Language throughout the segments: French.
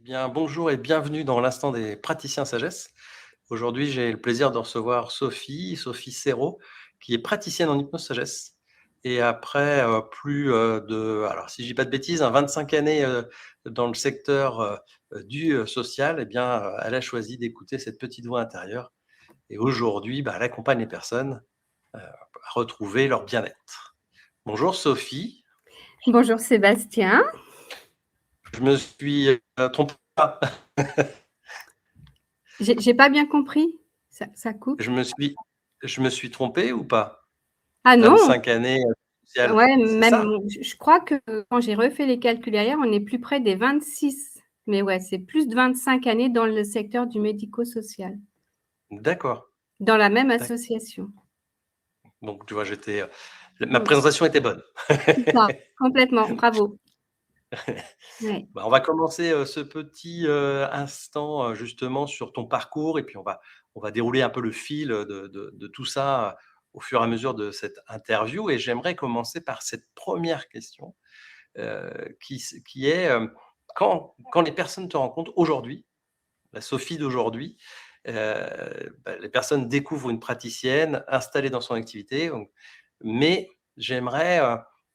Bien, bonjour et bienvenue dans l'instant des praticiens sagesse. Aujourd'hui, j'ai le plaisir de recevoir Sophie Serrault, qui est praticienne en hypnose sagesse. Et après plus de, alors si je dis pas de bêtises, 25 années dans le secteur du social, eh bien, elle a choisi d'écouter cette petite voix intérieure. Et aujourd'hui, elle accompagne les personnes à retrouver leur bien-être. Bonjour Sophie, Bonjour Sébastien. je me suis trompé. J'ai pas bien compris. Ça coupe. Je me suis trompé ou pas? Ah non, 25 années sociales, ouais, c'est même ça? je crois que quand j'ai refait les calculs hier, on est plus près des 26. Mais ouais, c'est plus de 25 années dans le secteur du médico-social, D'accord, dans la même d'ac association. donc tu vois, ma Mmh, présentation était bonne. c'est ça, complètement, bravo. Ouais. On va commencer, ce petit, instant, justement sur ton parcours et puis on va dérouler un peu le fil, de tout ça, au fur et à mesure de cette interview et j'aimerais commencer par cette première question, qui est, quand les personnes te rencontrent aujourd'hui, la Sophie d'aujourd'hui, les personnes découvrent une praticienne installée dans son activité, mais j'aimerais,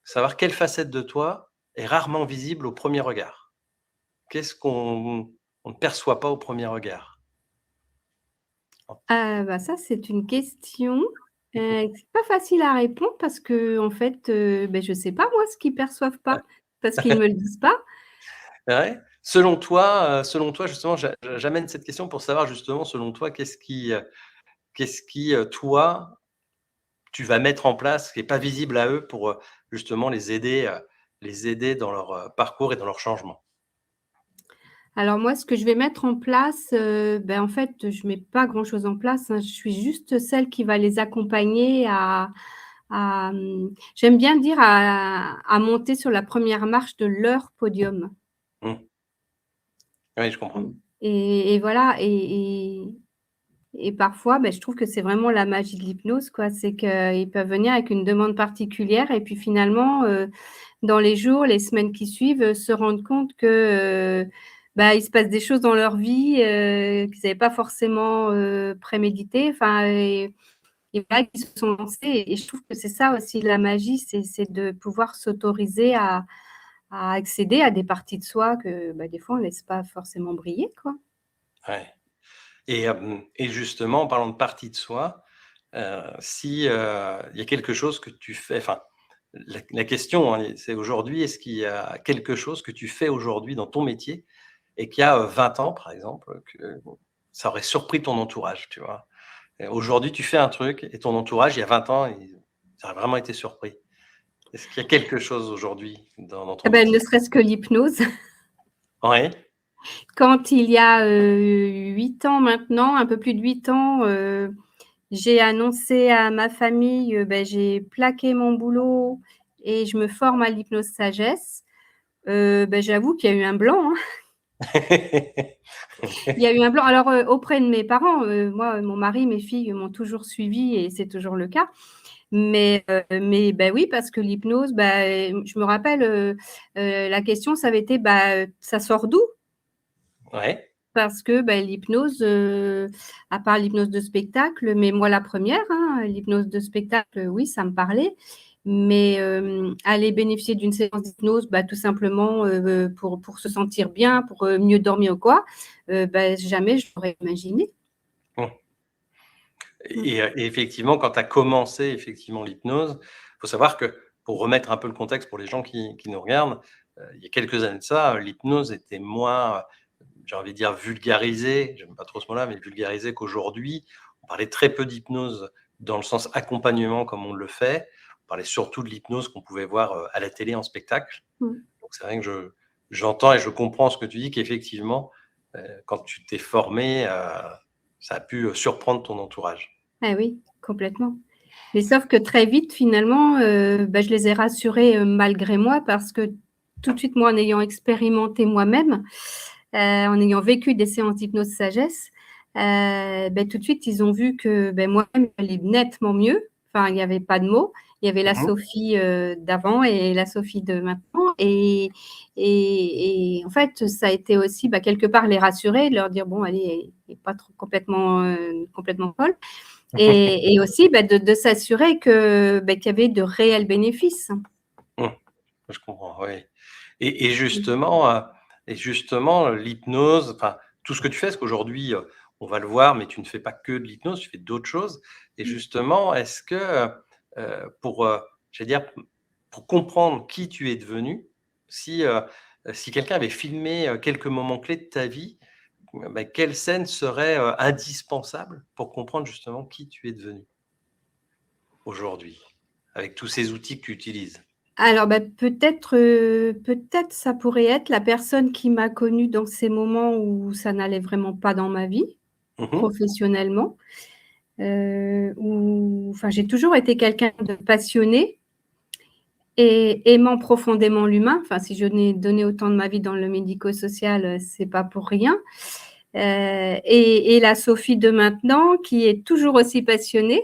savoir quelle facette de toi est rarement visible au premier regard? Qu'est-ce qu'on ne perçoit pas au premier regard? Ça, c'est une question, c'est pas facile à répondre parce qu'en fait, je sais pas moi ce qu'ils perçoivent pas, parce qu'ils me le disent pas. Ouais. Selon toi justement, j'amène cette question pour savoir justement selon toi qu'est-ce qui, toi, tu vas mettre en place, qui est pas visible à eux pour, justement les aider dans leur, parcours et dans leur changement? Alors moi, ce que je vais mettre en place, en fait, je mets pas grand-chose en place, hein. Je suis juste celle qui va les accompagner j'aime bien dire à monter sur la première marche de leur podium. Mmh. Oui, je Mmh comprends. et voilà et parfois, je trouve que c'est vraiment la magie de l'hypnose, quoi. C'est qu'ils peuvent venir avec une demande particulière et puis finalement, dans les jours, les semaines qui suivent, se rendre compte que, il se passe des choses dans leur vie, qu'ils avaient pas forcément, préméditées, enfin et voilà, qu'ils se sont lancés et je trouve que c'est ça aussi la magie, c'est de pouvoir s'autoriser à accéder à des parties de soi que, des fois on laisse pas forcément briller, quoi. Ouais. Et justement, en parlant de partie de soi, si, il y a quelque chose que tu fais enfin, la question, hein, c'est aujourd'hui, est-ce qu'il y a quelque chose que tu fais aujourd'hui dans ton métier et qu'il y a, 20 ans, par exemple, que ça aurait surpris ton entourage, tu vois? Et aujourd'hui, tu fais un truc et ton entourage, il y a 20 ans, ils auraient vraiment été surpris. Est-ce qu'il y a quelque chose aujourd'hui dans ton Ne métier? serait-ce que l'hypnose. Ouais, Quand il y a, 8 ans maintenant, un peu plus de 8 ans, j'ai annoncé à ma famille, j'ai plaqué mon boulot et je me forme à l'hypnose sagesse. J'avoue qu'il y a eu un blanc, hein. Il y a eu un blanc. Alors, auprès de mes parents, moi, mon mari, mes filles m'ont toujours suivie et c'est toujours le cas. Mais oui, parce que l'hypnose, je me rappelle, la question, ça avait été: «Ça sort d'où?» Ouais. Parce que, l'hypnose, à part l'hypnose de spectacle, mais moi la première, hein, l'hypnose de spectacle, oui, ça me parlait. Mais, aller bénéficier d'une séance d'hypnose, tout simplement, pour se sentir bien, pour, mieux dormir ou quoi, jamais je l'aurais imaginé. Mmh. Mmh. Et effectivement, quand tu as commencé effectivement l'hypnose, il faut savoir que pour remettre un peu le contexte pour les gens qui nous regardent, il y a quelques années de ça, l'hypnose était moins, j'ai envie de dire vulgarisée, j'aime pas trop ce mot-là, mais vulgarisée qu'aujourd'hui. On parlait très peu d'hypnose dans le sens accompagnement comme on le fait. On parlait surtout de l'hypnose qu'on pouvait voir, à la télé en spectacle. Mmh. Donc c'est vrai que j'entends et je comprends ce que tu dis qu'effectivement, quand tu t'es formé, ça a pu, surprendre ton entourage. Ah oui, complètement. Mais sauf que très vite finalement, je les ai rassurés, malgré moi parce que tout de suite, moi, en ayant expérimenté moi-même, en ayant vécu des séances d'hypnose sagesse, tout de suite, ils ont vu que, moi-même, j'allais nettement mieux. Enfin, il y avait pas de mots. Il y avait la Mmh. Sophie, d'avant et la Sophie de maintenant et en fait, ça a été aussi, quelque part les rassurer, de leur dire: «Bon allez, elle est pas trop complètement folle» et aussi, de s'assurer que, qu'il y avait de réels bénéfices. Mmh, je comprends, oui. Et justement, l'hypnose, enfin, tout ce que tu fais, parce qu'aujourd'hui, on va le voir, mais tu ne fais pas que de l'hypnose, tu fais d'autres choses. Et Mmh. justement, est-ce que, pour, j'allais dire, pour comprendre qui tu es devenu, si quelqu'un avait filmé, quelques moments clés de ta vie, quelle scène serait, indispensable pour comprendre justement qui tu es devenu aujourd'hui, avec tous ces outils que tu utilises? Alors, peut-être ça pourrait être la personne qui m'a connue dans ces moments où ça n'allait vraiment pas dans ma vie, Mmh. professionnellement, où enfin, j'ai toujours été quelqu'un de passionné et aimant profondément l'humain. Enfin, si je n'ai donné autant de ma vie dans le médico-social, c'est pas pour rien. Et la Sophie de maintenant qui est toujours aussi passionnée,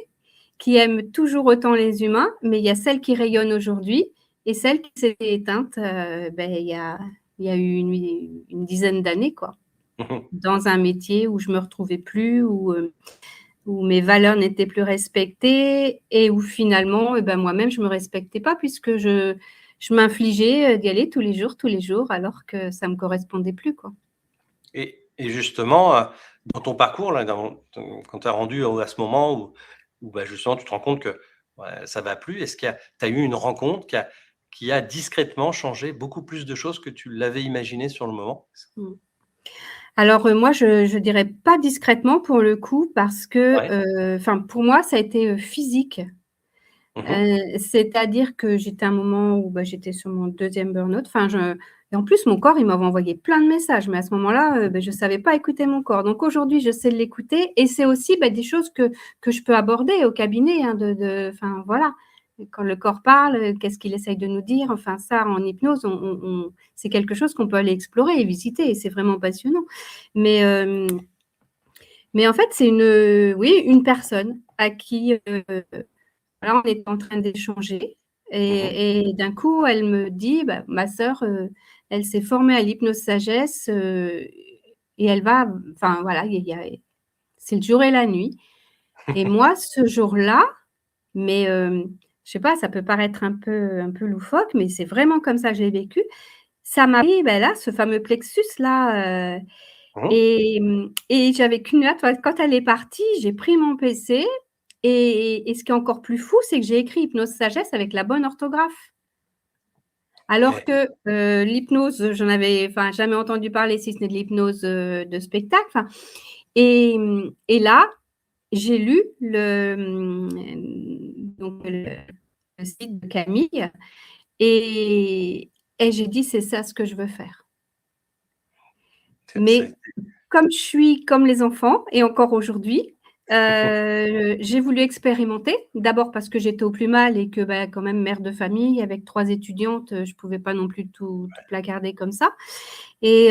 qui aime toujours autant les humains, mais il y a celle qui rayonne aujourd'hui et celle qui s'est éteinte, il y a eu une dizaine d'années, quoi. Mmh. Dans un métier où je me retrouvais plus, où mes valeurs n'étaient plus respectées et où finalement, moi-même je me respectais pas puisque je m'infligeais, d'y aller tous les jours, alors que ça me correspondait plus, quoi. Et justement, dans ton parcours là, quand tu as rendu à ce moment où justement tu te rends compte que, ouais, ça va plus, est-ce qu'il y a tu as eu une rencontre qui a discrètement changé beaucoup plus de choses que tu l'avais imaginé sur le moment? Mmh. Alors, moi, je dirais pas discrètement pour le coup parce que, Ouais. enfin, pour moi, ça a été, physique. Mmh. C'est-à-dire que j'étais à un moment où, j'étais sur mon deuxième burn-out. Enfin, je et en plus, mon corps, il m'avait envoyé plein de messages, mais à ce moment-là, je savais pas écouter mon corps. Donc aujourd'hui, je sais l'écouter et c'est aussi, des choses que je peux aborder au cabinet, hein, enfin, voilà. Quand le corps parle, qu'est-ce qu'il essaye de nous dire? Enfin, ça, en hypnose, on c'est quelque chose qu'on peut aller explorer et visiter et c'est vraiment passionnant. Mais, mais en fait, c'est oui, une personne à qui, voilà, on était en train d'échanger Mmh. et d'un coup, elle me dit: «Ma sœur, elle s'est formée à l'hypnose sagesse, et elle va enfin voilà, il y a c'est le jour et la nuit» et moi, ce jour-là, mais je sais pas, ça peut paraître un peu loufoque, mais c'est vraiment comme ça que j'ai vécu. Ça m'a pris, là, ce fameux plexus-là, Mmh. et j'avais qu'une hâte, quand elle est partie, j'ai pris mon PC et ce qui est encore plus fou, c'est que j'ai écrit hypnose sagesse avec la bonne orthographe. Alors OK. que, l'hypnose, j'en avais enfin jamais entendu parler si ce n'est de l'hypnose, de spectacle, enfin et là, j'ai lu donc le site de Camille et j'ai dit: «C'est ça ce que je veux faire». C'est Mais comme je suis comme les enfants et encore aujourd'hui, j'ai voulu expérimenter. D'abord parce que j'étais au plus mal et que, quand même mère de famille avec 3 étudiantes, je pouvais pas non plus tout placarder comme ça et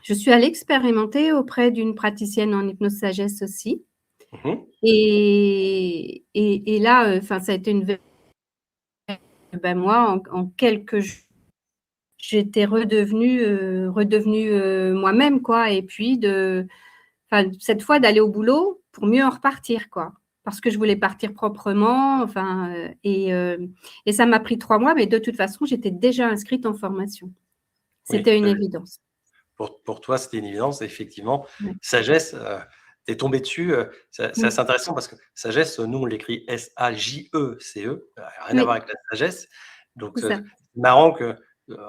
je suis allée expérimenter auprès d'une praticienne en hypnose sagesse aussi Mmh. et là, enfin ça a été une moi en quelques jours, j'étais redevenue, moi-même quoi et puis enfin, cette fois d'aller au boulot pour mieux en repartir, quoi. Parce que je voulais partir proprement, enfin, et ça m'a pris 3 mois, mais de toute façon, j'étais déjà inscrite en formation. Oui, C'était une évidence. pour toi, c'était une évidence, effectivement. Ouais. Sagesse, tu es tombé dessus, c'est Mmh. assez intéressant parce que sagesse, nous, on l'écrit S-A-J-E-C-E, rien à voir Oui, avec la sagesse. Donc, c'est ça. c'est marrant que,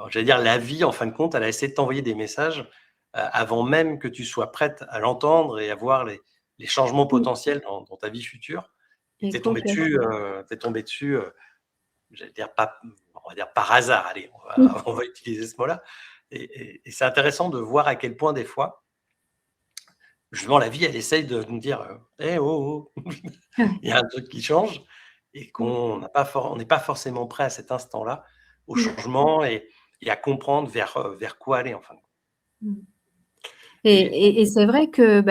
j'allais dire la vie, en fin de compte, elle a essayé de t'envoyer des messages, avant même que tu sois prête à l'entendre et à voir les changements Mmh. potentiels dans ta vie future. Et Et tu es tombé dessus, complètement. j'allais dire pas on va dire par hasard, allez, on va Mmh. on va utiliser ce mot-là. Et c'est intéressant de voir à quel point des fois, justement la vie elle essaye de nous dire, «Eh oh, oh, Ouais. il y a un truc qui change» et Mmh. on n'est pas forcément prêt à cet instant-là au Mmh. changement et à comprendre vers quoi aller, enfin. Mmh. Et Et et et c'est vrai que,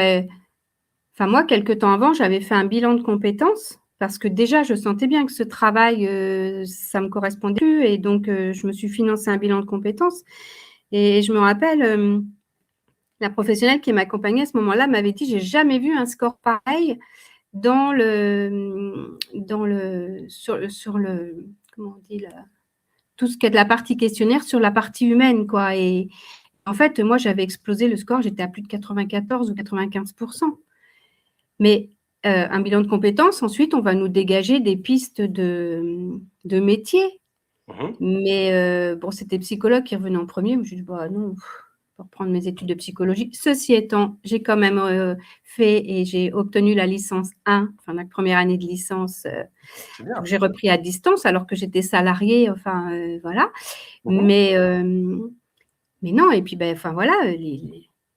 enfin moi, quelque temps avant, j'avais fait un bilan de compétences parce que déjà, je sentais bien que ce travail, ça me correspondait plus et donc je me suis financé un bilan de compétences et je me rappelle, la professionnelle qui m'accompagnait à ce moment-là m'avait dit: «J'ai jamais vu un score pareil dans le sur le comment on dit? Tout ce qui est de la partie questionnaire sur la partie humaine, quoi» et en fait, moi, j'avais explosé le score, j'étais à plus de 94 ou 95. Mais un bilan de compétences, ensuite, on va nous dégager des pistes de métiers. Mmh. Mais bon, c'était psychologue qui revenait en premier. Je dis: «Bah non, pour reprendre mes études de psychologie». Ceci étant, j'ai quand même fait et j'ai obtenu la licence 1, enfin la première année de licence, C'est donc bien. j'ai repris à distance alors que j'étais salariée, enfin, voilà. Mmh. Mais mais non et puis, enfin voilà,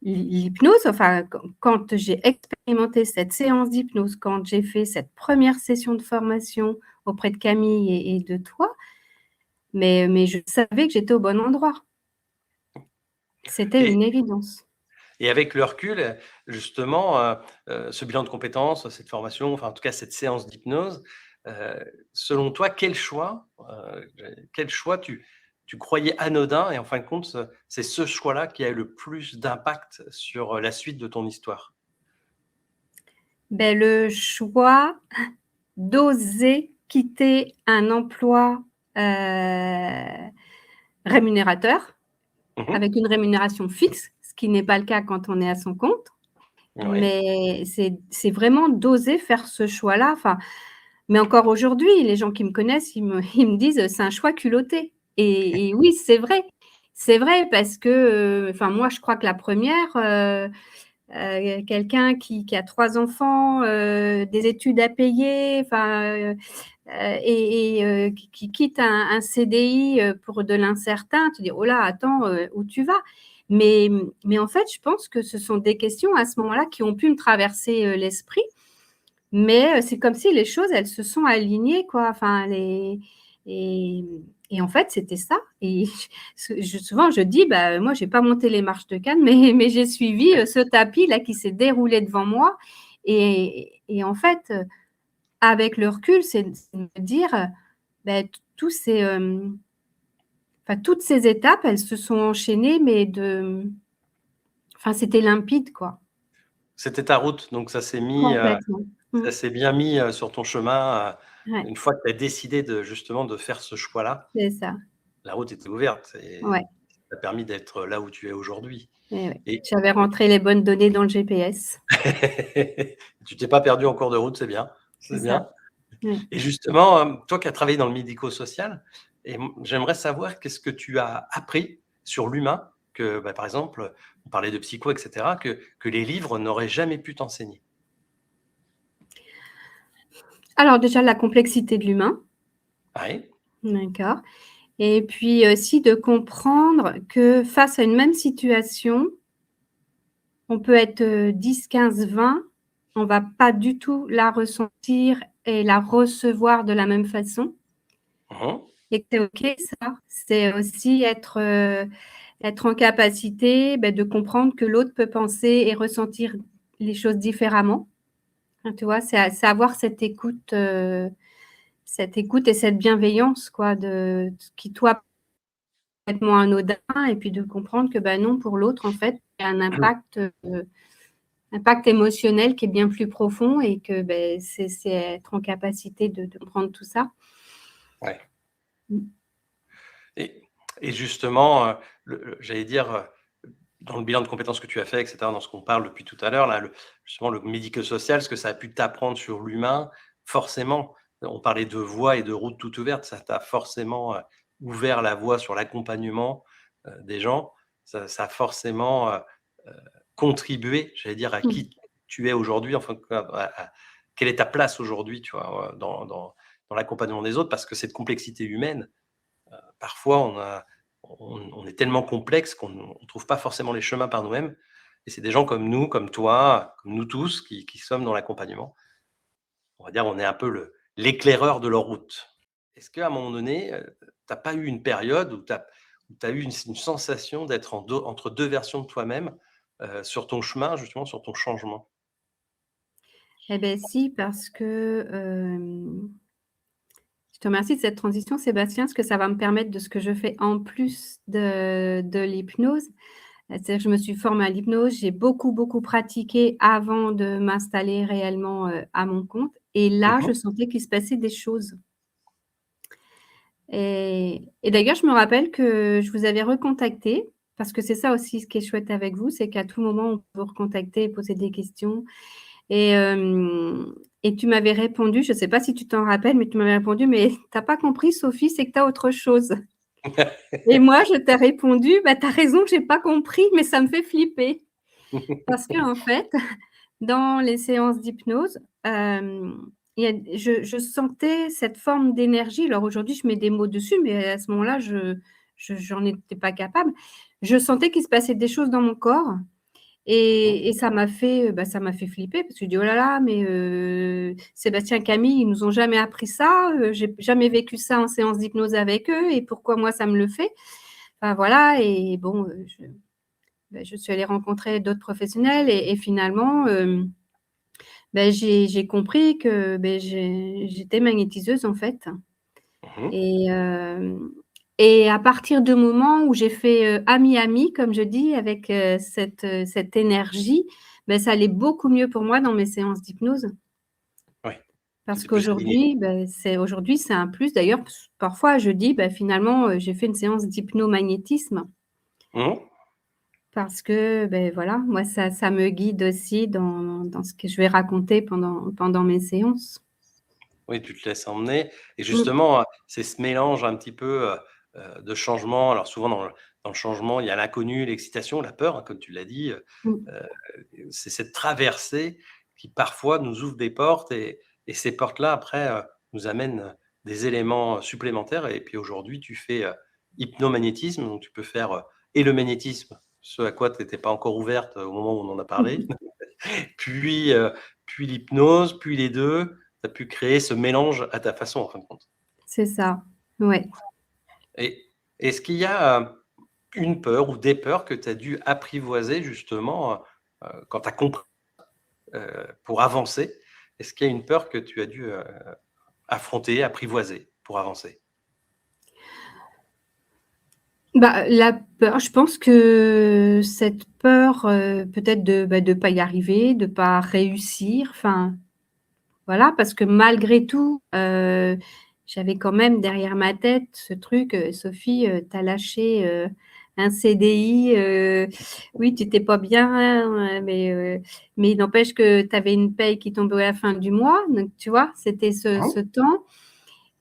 l'hypnose, enfin quand j'ai expérimenté cette séance d'hypnose, quand j'ai fait cette première session de formation auprès de Camille et de toi, mais je savais que j'étais au bon endroit. C'était et une évidence. et avec le recul, justement, ce bilan de compétences, cette formation, enfin, en tout cas, cette séance d'hypnose, selon toi, quel choix tu croyais anodin et en fin de compte, c'est ce choix-là qui a eu le plus d'impact sur, la suite de ton histoire? Le choix d'oser quitter un emploi, heu, rémunérateur, Mmh. avec une rémunération fixe, ce qui n'est pas le cas quand on est à son compte. Oui. Mais c'est vraiment d'oser faire ce choix-là. Enfin, mais encore aujourd'hui, les gens qui me connaissent, ils me disent: «C'est un choix culotté» et oui, c'est vrai. C'est vrai parce que, enfin moi, je crois que la première, quelqu'un qui a 3 enfants, des études à payer, enfin, qui quitte un CDI, pour de l'incertain, tu dis: «Oh là, attends, où tu vas?» mais en fait, je pense que ce sont des questions à ce moment-là qui ont pu me traverser, l'esprit, mais c'est comme si les choses, elles se sont alignées, quoi. Enfin, les et et en fait, c'était ça et souvent je dis: «Bah, moi, j'ai pas monté les marches de Cannes, mais j'ai suivi, ce tapis-là qui s'est déroulé devant moi» et en fait, avec le recul, c'est de me dire, tous ces, enfin, toutes ces étapes, elles se sont enchaînées, mais enfin, c'était limpide, quoi. C'était ta route, donc ça s'est mis, Complètement. Mmh. ça s'est bien mis, sur ton chemin, Ouais, une fois que tu as décidé de justement de faire ce choix-là, c'est ça. la route était ouverte et Ouais ça t'a permis d'être là où tu es aujourd'hui et ouais. et J'avais rentré les bonnes données dans le GPS. tu t'es pas perdu en cours de route, c'est bien, C'est c'est ça. bien Ouais. et justement, toi qui as travaillé dans le médico-social et j'aimerais savoir qu'est-ce que tu as appris sur l'humain que, par exemple, on parlait de psycho et cetera, que les livres n'auraient jamais pu t'enseigner? Alors déjà la complexité de l'humain, Oui. d'accord et puis aussi de comprendre que face à une même situation, on peut être, 10, 15, 20, on va pas du tout la ressentir et la recevoir de la même façon Mmh. et que c'est OK ça. C'est aussi être en capacité, de comprendre que l'autre peut penser et ressentir les choses différemment. Enfin, tu vois? C'est avoir cette écoute et cette bienveillance quoi de qui toi complètement anodin et puis de comprendre que, non, pour l'autre, en fait, il y a un impact émotionnel qui est bien plus profond et que, c'est être en capacité de comprendre tout ça. Ouais. Mmh. Et et justement, j'allais dire, dans le bilan de compétences que tu as fait et cetera, dans ce qu'on parle depuis tout à l'heure là, justement le médico-social, ce que ça a pu t'apprendre sur l'humain, forcément, on parlait de voies et de routes toutes ouvertes, ça t'a forcément, ouvert la voie sur l'accompagnement, des gens. Ça a forcément, heu, contribué, j'allais dire, à Mmh. qui tu es aujourd'hui, enfin, quelle est ta place aujourd'hui, tu vois, dans l'accompagnement des autres? Parce que cette complexité humaine, parfois, on est tellement complexe qu'on ne trouve pas forcément les chemins par nous-mêmes et c'est des gens comme nous, comme toi, comme nous tous qui sommes dans l'accompagnement. On va dire, on est un peu l'éclaireur de leur route. Est-ce qu'à un moment donné, tu as pas eu une période où tu as eu une sensation d'être entre 2 versions de toi-même, sur ton chemin, justement, sur ton changement? Eh beh, si, parce que, je te remercie de cette transition Sébastien, parce que ça va me permettre de ce que je fais en plus de l'hypnose. C'est-à-dire que je me suis formée à l'hypnose, j'ai beaucoup, beaucoup pratiqué avant de m'installer réellement, à mon compte et là, Mmh. je sentais qu'il se passait des choses et d'ailleurs, je me rappelle que je vous avais recontacté parce que c'est ça aussi ce qui est chouette avec vous, c'est qu'à tout moment, on peut vous recontacter et poser des questions et tu m'avais répondu, je ne sais pas si tu t'en rappelles, mais tu m'avais répondu: «Mais tu as pas compris Sophie, c'est que tu as autre chose» et moi, je t'ai répondu: «Bah, tu as raison, j'ai pas compris, mais ça me fait flipper». Parce qu'en fait, dans les séances d'hypnose, il y a je sentais cette forme d'énergie. Alors aujourd'hui, je mets des mots dessus, mais à ce moment-là, je j'en étais pas capable. Je sentais qu'il se passait des choses dans mon corps et ça m'a fait, bah, ça m'a fait flipper parce que je dis: «Oh là là, mais Sébastien, Camille, ils nous ont jamais appris ça, j'ai jamais vécu ça en séance d'hypnose avec eux et pourquoi moi ça me le fait?» Enfin voilà et bon, je suis allée rencontrer d'autres professionnels et finalement, j'ai compris que, j'étais magnétiseuse en fait Mmh. et à partir du moment où j'ai fait, ami-ami comme je dis avec, cette énergie, ça allait beaucoup mieux pour moi dans mes séances d'hypnose. Oui, Parce c'était plus aligné. qu'aujourd'hui, c'est un plus d'ailleurs parfois je dis: finalement, j'ai fait une séance d'hypnomagnétisme Mmh. parce que, voilà, moi ça me guide aussi dans ce que je vais raconter pendant mes séances. Oui, tu te laisses emmener et Mmh, justement, c'est ce mélange un petit peu, de changement. Alors souvent dans le changement, il y a l'inconnu, l'excitation, la peur, hein, comme tu l'as dit, mmh. heu, c'est cette traversée qui parfois nous ouvre des portes et ces portes-là après, nous amènent, des éléments, supplémentaires et puis aujourd'hui tu fais, hypnomagnétisme, donc tu peux faire, et le magnétisme, ce à quoi tu étais pas encore ouverte, au moment où on en a parlé. Puis, puis l'hypnose, puis les 2, tu as pu créer ce mélange à ta façon, en fin de compte. C'est ça, ouais. Et est-ce qu'il y a, une peur ou des peurs que tu as dû apprivoiser justement, quand tu as compris, pour avancer? Est-ce qu'il y a une peur que tu as dû, affronter, apprivoiser pour avancer? La peur, je pense que cette peur, peut-être de pas y arriver, de pas réussir, enfin, voilà, parce que malgré tout, j'avais quand même derrière ma tête ce truc, «Sophie, tu as lâché, un CDI, oui, tu étais pas bien, mais il n'empêche que tu avais une paye qui tombait à la fin du mois», donc tu vois? C'était Mmh. ce temps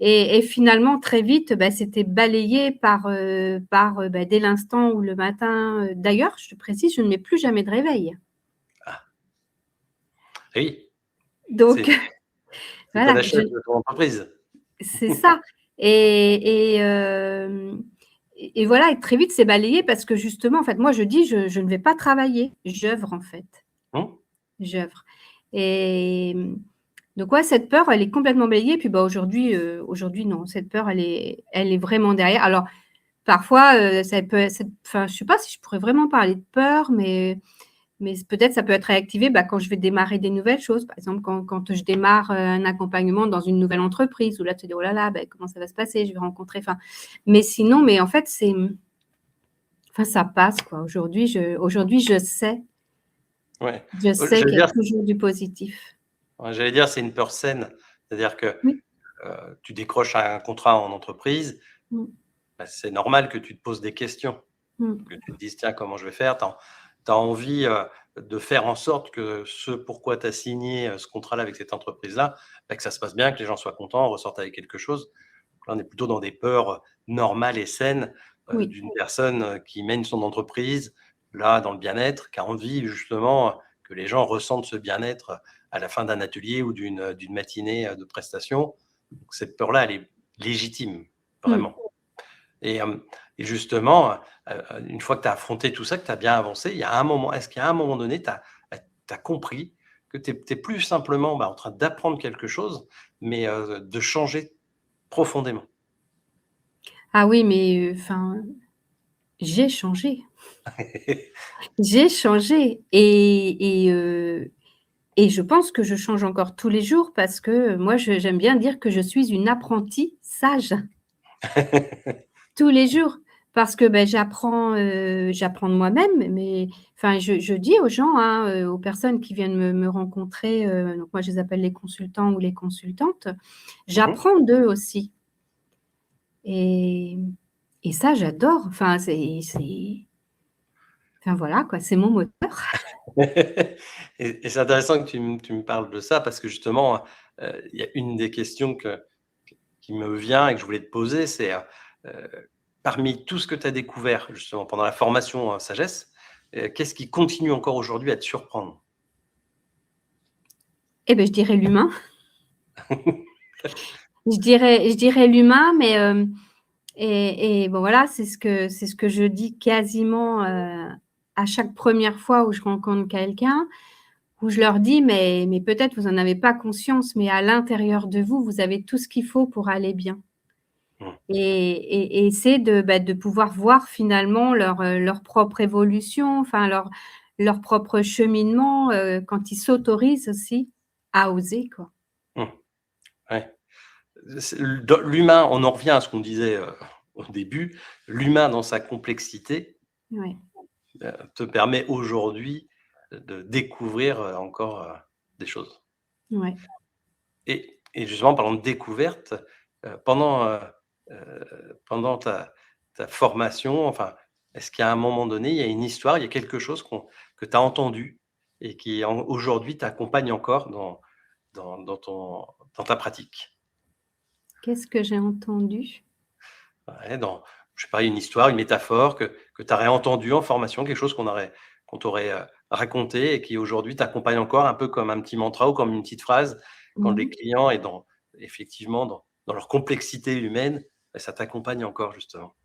et finalement très vite, c'était balayé dès l'instant où le matin, d'ailleurs, je te précise, je ne mets plus jamais de réveil. Ah oui, Donc c'est c'est à voilà, la chef de ton entreprise. c'est ça et voilà et très vite c'est balayé parce que justement, en fait, moi je dis: «Je ne vais pas travailler, j'œuvre en fait, Mmh. j'œuvre» et donc ouais, cette peur, elle est complètement balayée puis, aujourd'hui non, cette peur elle est vraiment derrière. Alors parfois, ça peut c'est enfin, je sais pas si je pourrais vraiment parler de peur, mais peut-être ça peut être réactivé, quand je vais démarrer des nouvelles choses. Par exemple, quand je démarre, un accompagnement dans une nouvelle entreprise où là, tu te dis: «Oh là là, comment ça va se passer? Je vais rencontrer» enfin, mais sinon mais en fait, enfin, ça passe quoi. Aujourd'hui, Ouais. je sais J'allais qu'il y a dire toujours du positif. ouais, j'allais dire c'est une peur saine. C'est-à-dire que, Oui. tu décroches un contrat en entreprise, Mmh. bah, c'est normal que tu te poses des questions. Mmh. Que tu te dises: «Tiens, comment je vais faire?» Tu as envie, de faire en sorte que ce pourquoi tu as signé, ce contrat-là avec cette entreprise-là, bah, que ça se passe bien, que les gens soient contents, ressortent avec quelque chose. Là, on est plutôt dans des peurs, normales et saines, Oui. d'une personne, qui mène son entreprise, là, dans le bien-être, qui a envie justement, que les gens ressentent ce bien-être, à la fin d'un atelier ou d'une matinée, de prestation. Donc cette peur-là, elle est légitime, Mmh. vraiment. Et et justement, une fois que tu as affronté tout ça, que tu as bien avancé, il y a un moment est-ce qu'il y a un moment donné, tu as compris que tu es plus simplement, en train d'apprendre quelque chose, mais de changer profondément? Ah oui, mais enfin, j'ai changé. J'ai changé et je pense que je change encore tous les jours parce que moi, j'aime bien dire que je suis une apprentie sage. Tous les jours, parce que, j'apprends de moi-même, mais enfin, je dis aux gens, hein, aux personnes qui viennent me rencontrer, donc moi, je les appelle les consultants ou les consultantes, Mmh. j'apprends d'eux aussi et et ça, j'adore. Enfin, c'est enfin, voilà, quoi, c'est mon moteur. Et c'est intéressant que tu me parles de ça parce que justement, il y a une des questions qui me vient et que je voulais te poser, c'est, parmi tout ce que tu as découvert justement pendant la formation, sagesse, qu'est-ce qui continue encore aujourd'hui à te surprendre? Et beh, je dirais l'humain. Je dirais l'humain, mais et bon, voilà, c'est ce que je dis quasiment, à chaque première fois où je rencontre quelqu'un, où je leur dis: «Mais peut-être vous en avez pas conscience, mais à l'intérieur de vous, vous avez tout ce qu'il faut pour aller bien» Mmh, et c'est de pouvoir voir finalement leur propre évolution, enfin leur propre cheminement, quand ils s'autorisent aussi à oser, quoi. mmh, ouais. C'est dans l'humain, on en revient à ce qu'on disait, au début, l'humain dans sa complexité, Ouais, te permet aujourd'hui de découvrir, encore, des choses. ouais. Et justement, parlant de découverte, pendant ta formation, enfin, est-ce qu'à un moment donné, il y a une histoire, il y a quelque chose que tu as entendu et qui en aujourd'hui t'accompagne encore dans ta pratique? Qu'est-ce que j'ai entendu? Ouais, je sais pas, une histoire, une métaphore que tu aurais entendue en formation, quelque chose qu'on t'aurait, raconté et qui aujourd'hui t'accompagne encore un peu comme un petit mantra ou comme une petite phrase quand Mmh. les clients et effectivement dans leur complexité humaine, bah, ça t'accompagne encore justement.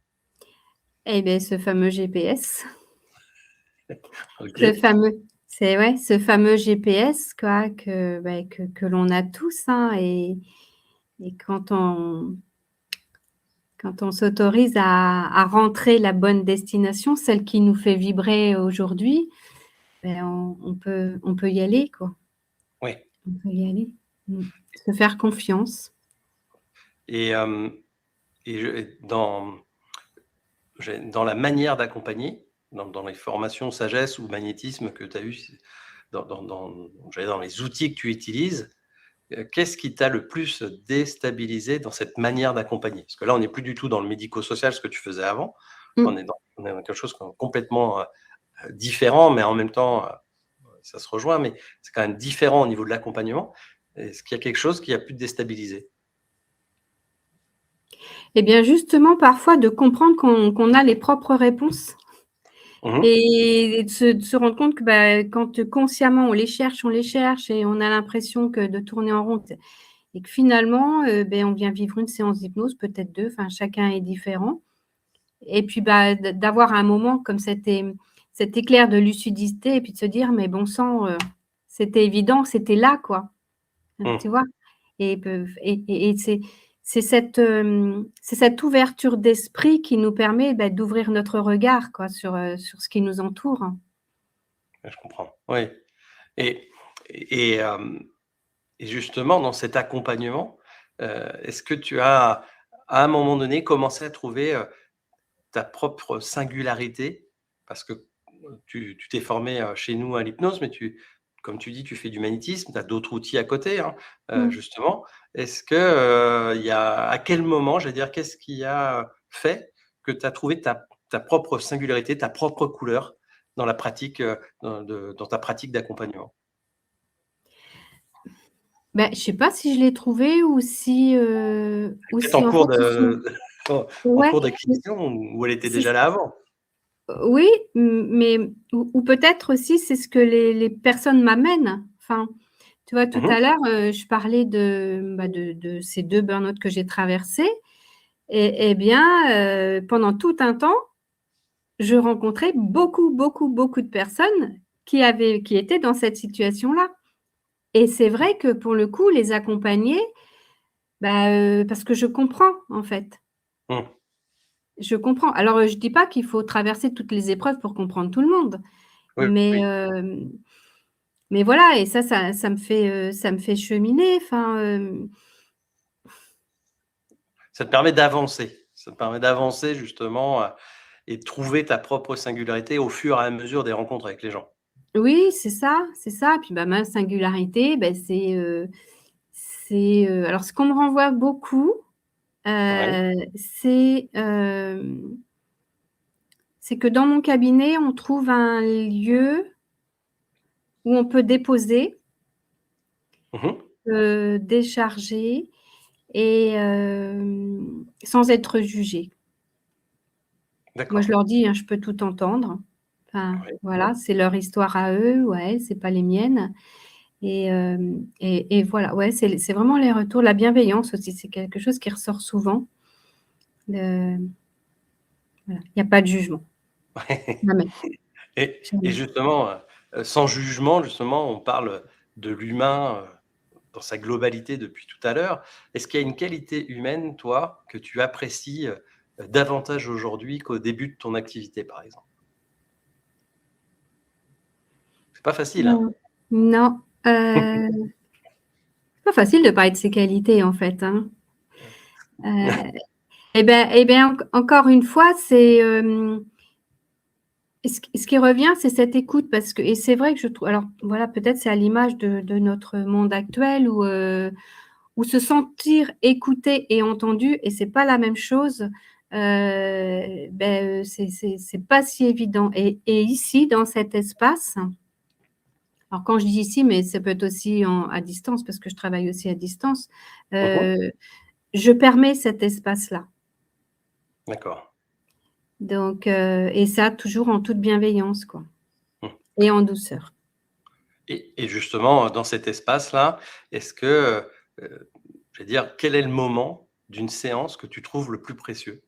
Et beh, ce fameux GPS. Ce OK. fameux c'est ouais, ce fameux GPS quoi que l'on a tous, hein et quand on s'autorise à rentrer la bonne destination, celle qui nous fait vibrer aujourd'hui, on peut y aller quoi. Oui. On peut y aller. Mmh. Se faire confiance. Et dans la manière d'accompagner, dans les formations sagesse ou magnétisme que tu as eues, j'allais dire dans les outils que tu utilises. Qu'est-ce qui t'a le plus déstabilisé dans cette manière d'accompagner? Parce que là, on n'est plus du tout dans le médico-social, ce que tu faisais avant. Mmh. On est dans quelque chose complètement, différent, mais en même temps, ça se rejoint, mais c'est quand même différent au niveau de l'accompagnement. Est-ce qu'il y a quelque chose qui a pu te déstabiliser? Et bien justement parfois de comprendre qu'on a les propres réponses. Mmh mh. Et de se rendre compte que, quand consciemment on les cherche et on a l'impression que de tourner en rond et que finalement, on vient vivre une séance d'hypnose, peut-être 2, enfin chacun est différent et puis, d'avoir un moment comme cet éclair de lucidité et puis de se dire: «Mais bon sang, c'était évident, c'était là quoi». Tu Mmh. vois? Et c'est cette ouverture d'esprit qui nous permet, d'ouvrir notre regard quoi sur ce qui nous entoure. Ouais, je comprends. Oui, et et hem et justement dans cet accompagnement, est-ce que tu as, à un moment donné, commencé à trouver, ta propre singularité? Parce que, tu t'es formé, chez nous à l'hypnose, mais comme tu dis, tu fais du magnétisme, tu as d'autres outils à côté, hein, Mmh. justement. Est-ce que, il y a à quel moment, j'allais dire, qu'est-ce qui a fait que tu as trouvé ta propre singularité, ta propre couleur dans la pratique, dans ta pratique d'accompagnement? Je sais pas si je l'ai trouvé ou Peut-être si en fait ils sont en ouais, cours d'acquisition ou elle était c'est déjà là avant? oui, mais ou peut-être aussi c'est ce que les personnes m'amènent. Enfin, tu vois, tout Mmh mh. à l'heure, je parlais de ces 2 burn-out que j'ai traversés et bien, pendant tout un temps, je rencontrais beaucoup, beaucoup, beaucoup de personnes qui étaient dans cette situation-là et c'est vrai que pour le coup, les accompagner, parce que je comprends, en fait. Mmh. Je comprends. Alors, je dis pas qu'il faut traverser toutes les épreuves pour comprendre tout le monde, Oui, mais oui. Mais voilà et ça me fait cheminer, enfin, Ça te permet d'avancer. Ça te permet d'avancer justement, et de trouver ta propre singularité au fur et à mesure des rencontres avec les gens. oui, c'est ça. Puis, bah, ma singularité, alors ce qu'on me renvoie beaucoup, Ouais. heu, c'est, c'est que dans mon cabinet, on trouve un lieu où on peut déposer, Mmh. décharger et sans être jugé. Moi, je D'accord. leur dis, hein: «Je peux tout entendre». Enfin, Oui. voilà, c'est leur histoire à eux, ouais, c'est pas les miennes et voilà, ouais, c'est vraiment les retours. La bienveillance aussi, c'est quelque chose qui ressort souvent. Le Voilà, il y a pas de jugement. Jamais, Et jamais. justement, sans jugement, justement, on parle de l'humain, dans sa globalité depuis tout à l'heure. Est-ce qu'il y a une qualité humaine, toi, que tu apprécies, davantage aujourd'hui qu'au début de ton activité, par exemple? C'est pas facile, hein? Non, non, c'est pas facile de parler de ses qualités, en fait, hein. Heu encore une fois, c'est, ce qui revient, c'est cette écoute parce que et c'est vrai que je trouve alors voilà, peut-être c'est à l'image de notre monde actuel où se sentir écouté et entendu et c'est pas la même chose, c'est pas si évident et ici, dans cet espace, alors quand je dis ici, mais ça peut être aussi à distance parce que je travaille aussi à distance, Mmh. heu, je permets cet espace-là. D'accord. Donc et ça toujours en toute bienveillance, quoi Mmh. et en douceur. Et justement, dans cet espace-là, est-ce que, je veux dire, quel est le moment d'une séance que tu trouves le plus précieux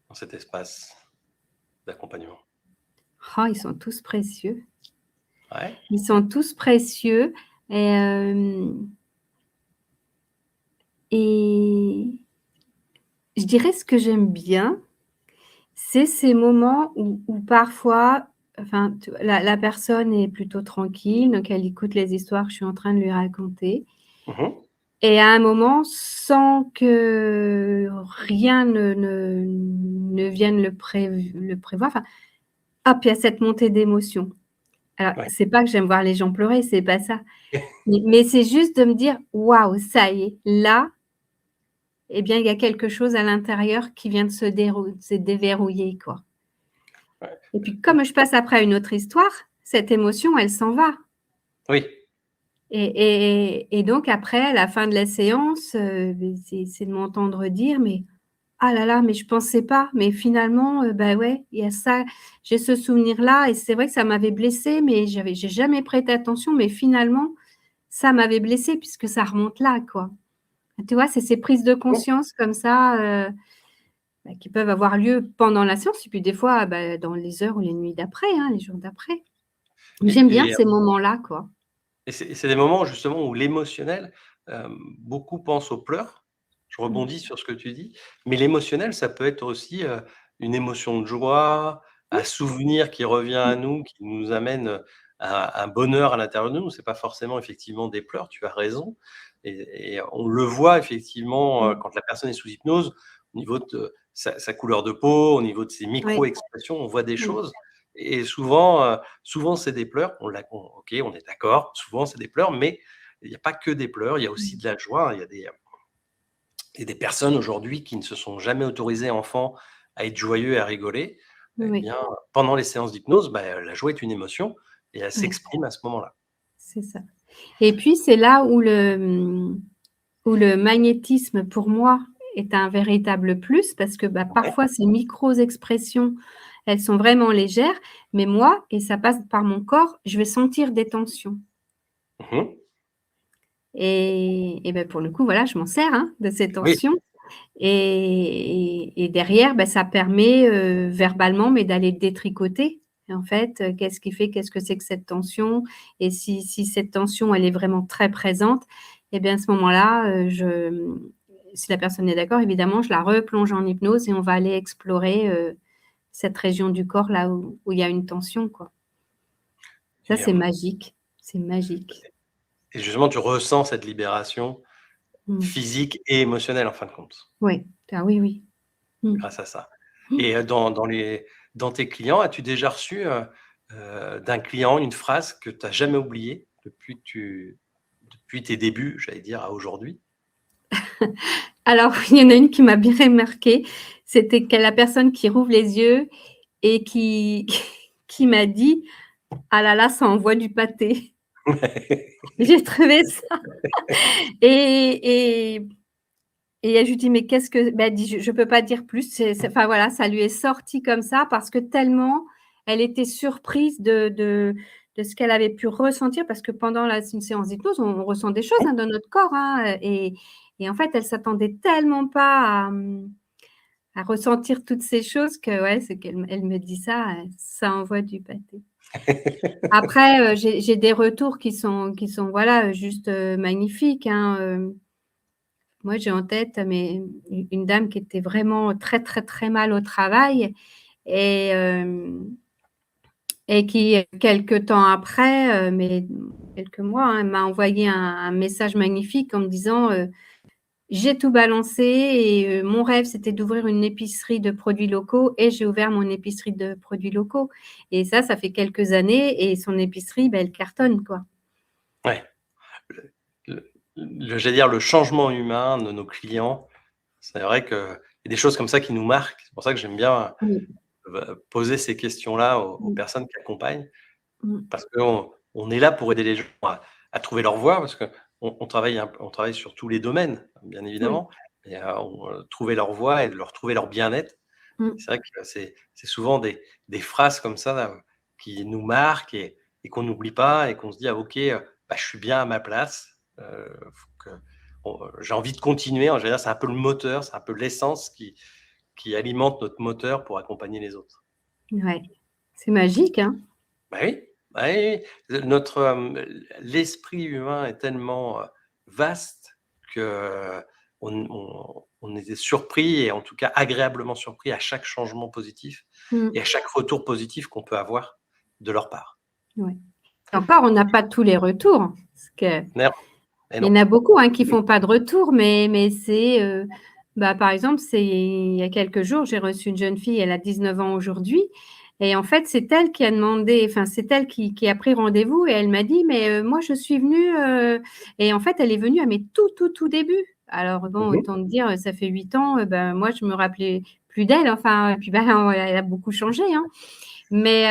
dans cet espace d'accompagnement? Oh, ils sont tous précieux. Ouais? Ils sont tous précieux et et je dirais ce que j'aime bien, c'est ces moments où parfois, enfin, tu la personne est plutôt tranquille, donc elle écoute les histoires que je suis en train de lui raconter Mmh. et à un moment, sans que rien ne vienne le prévoir, enfin, hop, il y a cette montée d'émotion. Alors, Ouais. c'est pas que j'aime voir les gens pleurer, c'est pas ça. Mais c'est juste de me dire: «Waouh, ça y est, là, eh bien, il y a quelque chose à l'intérieur qui vient de se déverrouiller, quoi». Ouais. Et puis comme je passe après à une autre histoire, cette émotion, elle s'en va Oui. et donc après, à la fin de la séance, beh, c'est de m'entendre dire: «Mais ah là là, mais je pensais pas, mais finalement, bah, ouais, il y a ça, j'ai ce souvenir-là et c'est vrai que ça m'avait blessée, mais j'ai jamais prêté attention, mais finalement, ça m'avait blessée puisque ça remonte là, quoi». Tu vois? C'est ces prises de Mmh. conscience comme ça, qui peuvent avoir lieu pendant la séance et puis des fois, bah, dans les heures ou les nuits d'après, hein, les jours d'après. Et J'aime bien et ces moments-là, quoi. c'est des moments justement où l'émotionnel, beaucoup pensent aux pleurs. Je Mmh. rebondis sur ce que tu dis, mais l'émotionnel, ça peut être aussi, une émotion de joie, un Oui, souvenir qui revient mmh, à nous, qui nous amène, un bonheur à l'intérieur de nous. C'est pas forcément effectivement des pleurs, tu as raison et on le voit effectivement, mmh, quand la personne est sous hypnose, au niveau de sa couleur de peau, au niveau de ses oui, micro-expressions, on voit des mmh, choses et souvent c'est des pleurs, OK, on est d'accord, souvent c'est des pleurs, mais il y a pas que des pleurs, il y a aussi mmh, de la joie, hein. Il y a des personnes aujourd'hui qui ne se sont jamais autorisées enfant à être joyeux et à rigoler. Eh oui, bien, pendant les séances d'hypnose, bah, la joie est une émotion et elle oui, s'exprime à ce moment-là. c'est ça et puis c'est là où le magnétisme pour moi est un véritable plus parce que, bah, Ouais. parfois ces micros expressions, elles sont vraiment légères, mais moi et ça passe par mon corps, je vais sentir des tensions. Mmh. Et bah, pour le coup, voilà, je m'en sers, hein, de ces Oui. tensions et derrière, bah, ça permet, verbalement, mais d'aller détricoter. En fait, qu'est-ce que c'est que cette tension? Et si cette tension, elle est vraiment très présente et bien, à ce moment-là, si la personne est d'accord, évidemment, je la replonge en hypnose et on va aller explorer, cette région du corps là où il y a une tension, quoi. Ça, Et c'est magique. C'est magique. et justement, tu ressens cette libération Mmh. physique et émotionnelle, en fin de compte, Ouais. Ah oui, oui. Mmh. grâce à ça. Et dans tes clients, as-tu déjà reçu, d'un client une phrase que tu as jamais oubliée depuis tes débuts, j'allais dire, à aujourd'hui? Alors, il y en a une qui m'a bien marquée, c'était que la personne qui rouvre les yeux et qui qui m'a dit: «Ah là là, ça envoie du pâté». J'ai trouvé ça et et et je lui dis: «Mais qu'est-ce que» bah, elle dit: «Je peux pas dire plus». C'est enfin voilà, ça lui est sorti comme ça parce que tellement elle était surprise de ce qu'elle avait pu ressentir parce que pendant une séance d'hypnose, on ressent des choses, hein, dans notre corps, hein, et en fait, elle s'attendait tellement pas à ressentir toutes ces choses que ouais, c'est elle me dit ça, ça envoie du pâté. Après, j'ai des retours qui sont voilà, juste, magnifiques, hein, moi, j'ai en tête, mais une dame qui était vraiment très, très, très mal au travail et et qui, quelque temps après, mais quelques mois, hein, m'a envoyé un message magnifique en me disant, «J'ai tout balancé et mon rêve, c'était d'ouvrir une épicerie de produits locaux et j'ai ouvert mon épicerie de produits locaux» et ça fait quelques années et son épicerie, bah, elle cartonne, quoi. Ouais, j'allais dire le changement humain de nos clients, c'est vrai qu'il y a des choses comme ça qui nous marquent. C'est pour ça que j'aime bien, Oui. poser ces questions-là aux Mmh. personnes qui accompagnent. Mmh. Parce qu'on est là pour aider les gens à trouver leur voie, parce qu'on travaille sur tous les domaines, bien Oui. évidemment, et trouver leur voie et leur trouver leur bien-être. Mmh. C'est vrai que c'est souvent des phrases comme ça, qui nous marquent et qu'on n'oublie pas et qu'on se dit: «Ah OK, bah, je suis bien à ma place, faut que j'ai envie de continuer». En général, c'est un peu le moteur, c'est un peu l'essence qui alimente notre moteur pour accompagner les autres. Ouais. C'est magique, hein? Bah oui, bah oui, oui. L'esprit humain est tellement, vaste qu'on on était surpris et en tout cas agréablement surpris à chaque changement positif Mmh. et à chaque retour positif qu'on peut avoir de leur part. Ouais. Et encore, on n'a pas tous les retours, parce que Non, et il y non. en a beaucoup, hein, qui font pas de retour, mais c'est, bah, par exemple, c'est il y a quelques jours, j'ai reçu une jeune fille, elle a 19 ans aujourd'hui et en fait, c'est elle qui a demandé enfin, c'est elle qui a pris rendez-vous et elle m'a dit: «Mais, moi, je suis venue», et en fait, elle est venue à mes tout, tout, tout débuts. Alors bon, Mmh mh. autant te dire, ça fait 8 ans, ben, moi, je me rappelais plus d'elle, enfin et puis, ben, elle a beaucoup changé, hein. Mais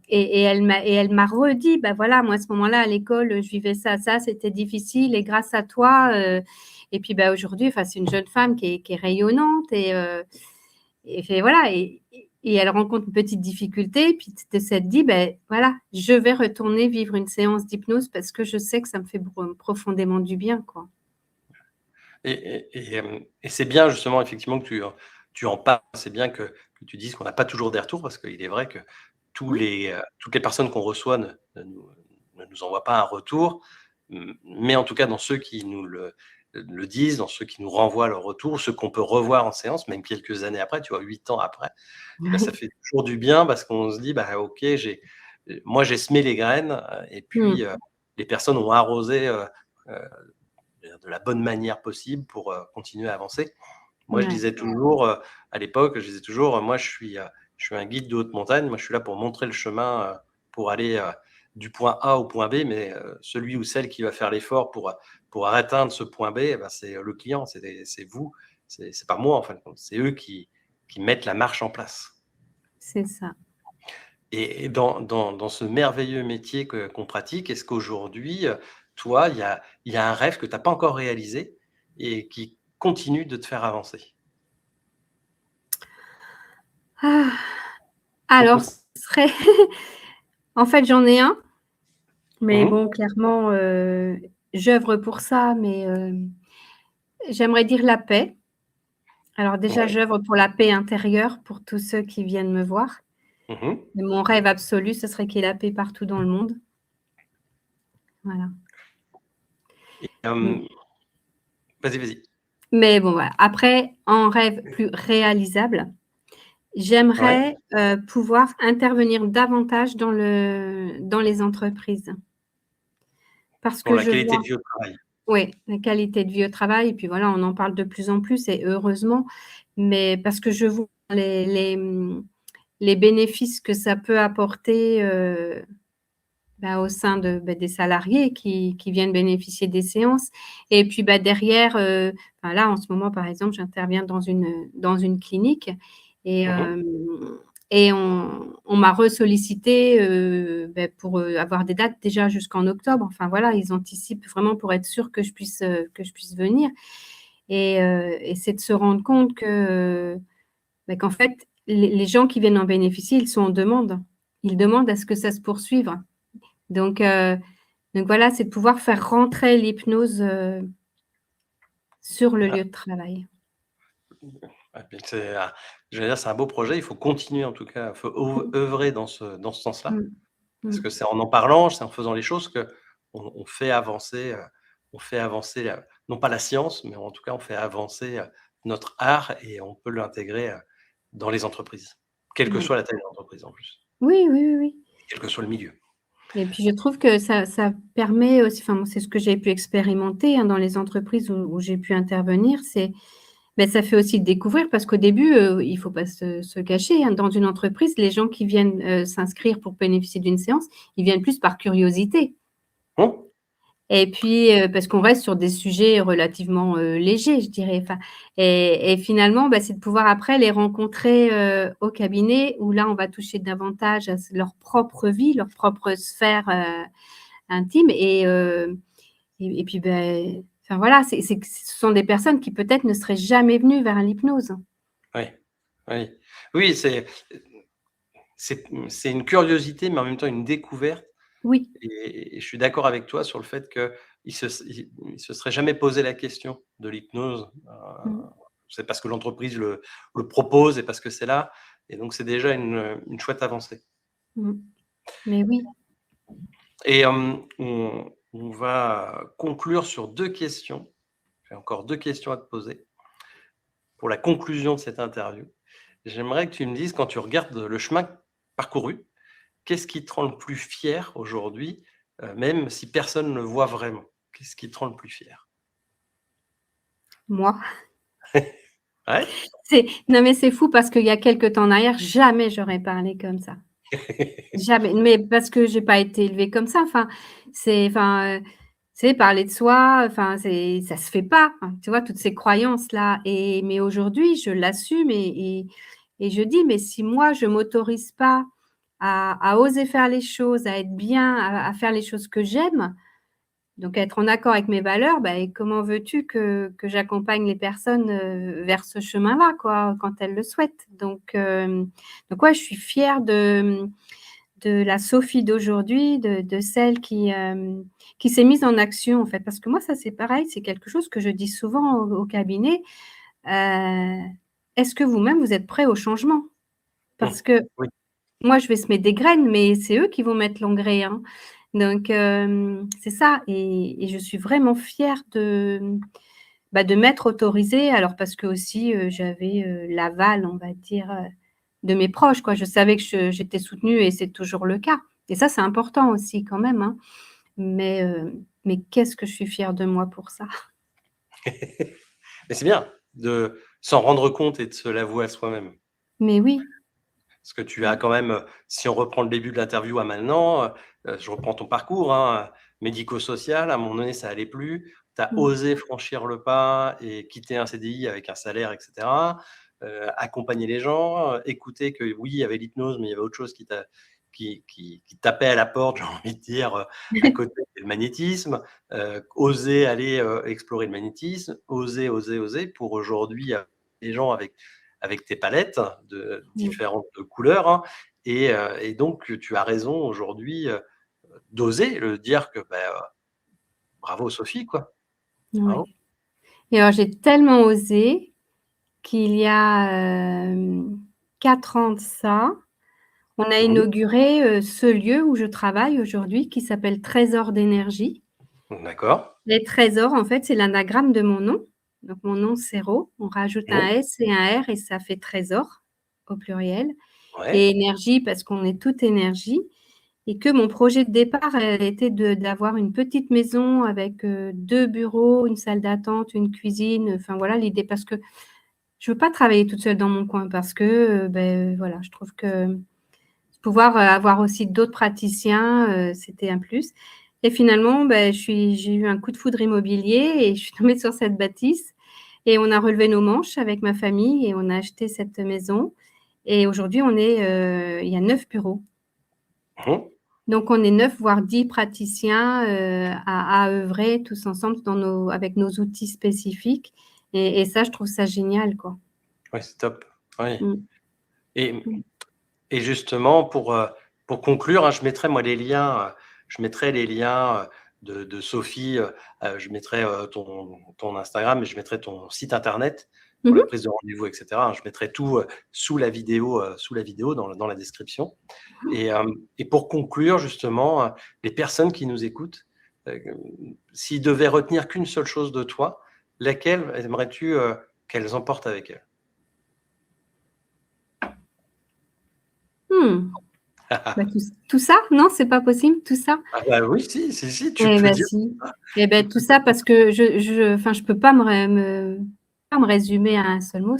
elle m'a redit: «Bah, voilà, moi, à ce moment-là, à l'école, je vivais ça, ça, c'était difficile et grâce à toi, et puis, bah, aujourd'hui, enfin, c'est une jeune femme qui est rayonnante et fait voilà et elle rencontre une petite difficulté, puis de s'être dit: «Beh, voilà, je vais retourner vivre une séance d'hypnose parce que je sais que ça me fait profondément du bien, quoi». Et c'est bien justement effectivement que tu en parles. C'est bien que tu dises qu'on n'a pas toujours des retours parce qu'il est vrai que Mmh, toutes les personnes qu'on reçoit ne nous envoient pas un retour. Mais en tout cas dans ceux qui nous le disent, dans ceux qui nous renvoient leur retour, ceux qu'on peut revoir en séance, même quelques années après, tu vois, 8 ans après, et ben ça ouais. fait toujours du bien parce qu'on se dit: «Bah, OK, moi j'ai semé les graines, et puis, Mmh, les personnes ont arrosé, de la bonne manière possible pour, continuer à avancer». Moi, je ouais, disais toujours, à l'époque, je disais toujours, «Moi, je suis un guide de haute montagne. Moi, je suis là pour montrer le chemin, pour aller, du point A au point B, mais celui ou celle qui va faire l'effort pour atteindre ce point B, eh ben, c'est le client, c'est vous, c'est pas moi, en fin de compte. C'est eux qui mettent la marche en place». c'est ça. Et dans ce merveilleux métier qu'on pratique, est-ce qu'aujourd'hui, toi, il y a un rêve que tu as pas encore réalisé et qui continue de te faire avancer? Ah, alors ce serait en fait, j'en ai un. Mais Mmh. bon, clairement, j'œuvre pour ça, mais j'aimerais dire la paix. Alors déjà, Ouais. j'œuvre pour la paix intérieure pour tous ceux qui viennent me voir. Mmh mh. Et mon rêve absolu, ce serait qu'il y ait la paix partout dans le monde. Voilà. Et Mmh. vas-y, vas-y. Mais bon, voilà. Après, en rêve plus réalisable, Ouais, j'aimerais, pouvoir intervenir davantage dans les entreprises. Parce pour que la je qualité de vois vie au travail. ouais, la qualité de vie au travail et puis voilà, on en parle de plus en plus et heureusement, mais parce que je vois les bénéfices que ça peut apporter, bah, au sein de, bah, des salariés qui viennent bénéficier des séances et puis, bah, derrière, enfin là, en ce moment, par exemple, j'interviens dans une clinique et Mmh. on m'a ressollicité, beh, pour, avoir des dates déjà jusqu'en octobre. Enfin voilà, ils anticipent vraiment pour être sûrs que je puisse venir et c'est de se rendre compte que, bah, qu'en fait, les gens qui viennent en bénéficier, ils sont en demande. Ils demandent à ce que ça se poursuive. Donc heu, donc voilà, c'est de pouvoir faire rentrer l'hypnose, sur le Ah, lieu de travail. et puis j'allais dire, c'est un beau projet, il faut continuer en tout cas, il faut Mmh. œuvrer dans ce sens-là. Mmh. Parce Mmh. que c'est en parlant, c'est en faisant les choses qu'on on fait avancer, la non pas la science, mais en tout cas on fait avancer, notre art et on peut l'intégrer, dans les entreprises. Quelle que Oui. soit la taille de l'entreprise en plus, Oui, oui, oui, oui quel que soit le milieu. et puis je trouve que ça permet aussi enfin moi, c'est ce que j'ai pu expérimenter, hein, dans les entreprises où j'ai pu intervenir, c'est beh, ça fait aussi découvrir parce qu'au début, il faut pas se cacher, hein, dans une entreprise, les gens qui viennent, s'inscrire pour bénéficier d'une séance, ils viennent plus par curiosité. Mmh, Et puis, parce qu'on reste sur des sujets relativement, légers, je dirais, enfin et finalement, bah, c'est de pouvoir après les rencontrer, au cabinet où là, on va toucher davantage à leur propre vie, leur propre sphère, intime et puis, beh, enfin voilà, ce sont des personnes qui peut-être ne seraient jamais venues vers l'hypnose. oui, oui. Oui, c'est une curiosité, mais en même temps une découverte Oui. et je suis d'accord avec toi sur le fait qu'il se serait jamais posé la question de l'hypnose, Mmh. c'est parce que l'entreprise le propose et parce que c'est là et donc c'est déjà une chouette avancée Mmh. Mais oui. et on va conclure sur 2 questions. J'ai encore 2 questions à te poser pour la conclusion de cette interview. J'aimerais que tu me dises quand tu regardes le chemin parcouru, qu'est-ce qui te rend le plus fier aujourd'hui, même si personne ne le voit vraiment? Qu'est-ce qui te rend le plus fier? Moi, Ouais? c'est non mais c'est fou parce qu'il y a quelque temps en arrière, jamais j'aurais parlé comme ça. Jamais, mais parce que j'ai pas été élevée comme ça, tu sais, parler de soi, enfin, ça se fait pas, enfin, tu vois? Toutes ces croyances-là mais aujourd'hui, je l'assume et je dis: «Mais si moi, je m'autorise pas à oser faire les choses, à être bien, à faire les choses que j'aime, donc être en accord avec mes valeurs, bah et comment veux-tu que j'accompagne les personnes, vers ce chemin-là, quoi, quand elles le souhaitent?» donc ouais, je suis fière de la Sophie d'aujourd'hui, de celle qui s'est mise en action, en fait. Parce que moi, ça, c'est pareil, c'est quelque chose que je dis souvent au cabinet. Heu, est-ce que vous-même, vous êtes prêts au changement? Mmh. Parce que Oui. moi, je vais semer des graines, mais c'est eux qui vont mettre l'engrais, hein. Donc c'est ça et je suis vraiment fière bah, de m'être autorisée alors parce qu'aussi, j'avais, l'aval, on va dire, de mes proches, quoi. Je savais que j'étais soutenue et c'est toujours le cas et ça, c'est important aussi quand même, hein. Mais qu'est-ce que je suis fière de moi pour ça. Mais c'est bien de s'en rendre compte et de se l'avouer à soi-même. Mais oui. Parce que tu as Mmh. quand même, si on reprend le début de l'interview à maintenant, je reprends ton parcours, hein, médico-social, à un moment donné, ça allait plus. Tu as Mmh. osé franchir le pas et quitter un CDI avec un salaire et cetera, accompagner les gens, écouter que oui, il y avait l'hypnose, mais il y avait autre chose qui tapait à la porte, j'ai envie de dire, à côté, c'est le magnétisme, oser aller, explorer le magnétisme, oser, oser, oser pour aujourd'hui, les gens avec tes palettes de Mmh. différentes couleurs, hein et donc tu as raison aujourd'hui, d'oser le dire que, bah, bravo Sophie, quoi. Ouais Bravo. et alors j'ai tellement osé qu'il y a, 4 ans de ça, on a Mmh. inauguré, ce lieu où je travaille aujourd'hui qui s'appelle Trésor d'énergie. D'accord. Les trésors, en fait, c'est l'anagramme de mon nom. Donc mon nom, c'est Ro, on rajoute un Mmh. S et un R et ça fait trésor. au pluriel, et Ouais. énergie parce qu'on est toute énergie, et que mon projet de départ, elle était d'avoir une petite maison avec 2 bureaux, une salle d'attente, une cuisine, enfin voilà l'idée, parce que je veux pas travailler toute seule dans mon coin parce que, voilà, je trouve que pouvoir avoir aussi d'autres praticiens, c'était un plus. Et finalement, j'ai eu un coup de foudre immobilier et je suis tombée sur cette bâtisse, et on a relevé nos manches avec ma famille et on a acheté cette maison, et aujourd'hui il y a 9 bureaux. Mmh. Donc on est 9 voire 10 praticiens, à œuvrer tous ensemble avec nos outils spécifiques, et ça, je trouve ça génial, quoi. Ouais, c'est top. Oui, Mmh. et Mmh. et justement pour conclure, hein, je mettrai les liens, de Sophie, je mettrai, ton Instagram, et je mettrai ton site internet pour Mmh la mh. prise de rendez-vous et cetera, hein. Je mettrai tout, sous la vidéo dans la description, et pour conclure justement, les personnes qui nous écoutent, heu, s'ils devaient retenir qu'une seule chose de toi, laquelle aimerais-tu, qu'elles emportent avec elles? Mmh. Tout ça? Non, c'est pas possible, tout ça? Ah bah, oui, si, si, si, tu Eh peux bah, dire si. ça. Eh beh, Tu tout peux ça parce que enfin, je peux pas pas me résumer à un seul mot.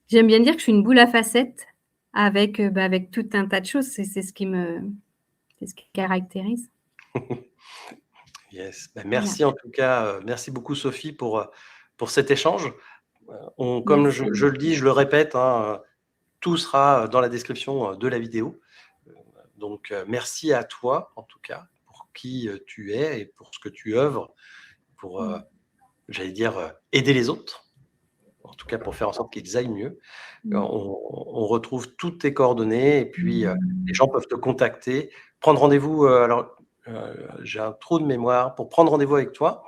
J'aime bien dire que je suis une boule à facettes avec, avec tout un tas de choses. C'est ce qui me caractérise. Yes, bah, Voilà. merci en tout cas, merci beaucoup Sophie pour cet échange. Comme je Merci. le dis, je le répète, hein, tout sera dans la description, de la vidéo. Donc, merci à toi en tout cas pour qui, tu es et pour ce que tu œuvres pour, Mmh. j'allais dire, aider les autres, en tout cas pour faire en sorte qu'ils aillent mieux. Mmh. On retrouve toutes tes coordonnées et puis, les gens peuvent te contacter, prendre rendez-vous, j'ai un trou de mémoire. Pour prendre rendez-vous avec toi,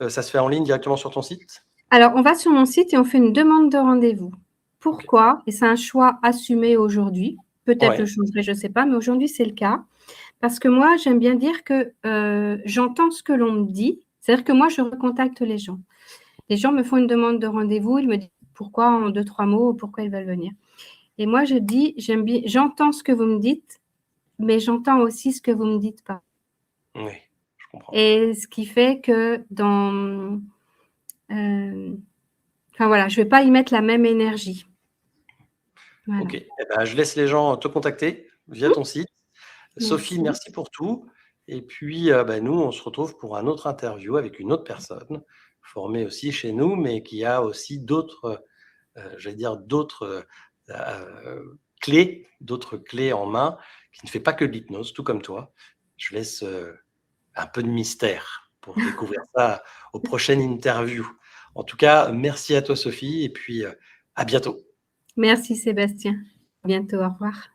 ça se fait en ligne directement sur ton site? Alors, on va sur mon site et on fait une demande de rendez-vous. OK. Pourquoi? Et c'est un choix assumé aujourd'hui. Peut-être je Ouais, changerai, je sais pas, mais aujourd'hui, c'est le cas. Parce que moi, j'aime bien dire que, j'entends ce que l'on me dit. C'est-à-dire que moi, je recontacte les gens. Les gens me font une demande de rendez-vous, ils me disent pourquoi en 2-3 mots, pourquoi ils veulent venir. Et moi, je dis: «J'entends ce que vous me dites, mais j'entends aussi ce que vous me dites pas», oui, je comprends. et ce qui fait que enfin voilà, je vais pas y mettre la même énergie. Voilà. OK, et bah, je laisse les gens te contacter via Mmh, ton site. Sophie, merci. merci pour tout, et puis, bah, nous, on se retrouve pour un autre interview avec une autre personne, formée aussi chez nous, mais qui a aussi d'autres, j'allais dire d'autres, d'autres clés en main, qui ne fait pas que de l'hypnose, tout comme toi. Je laisse, un peu de mystère pour découvrir ça aux prochaines interviews. En tout cas, merci à toi Sophie, et puis, à bientôt. Merci Sébastien. À bientôt, au revoir.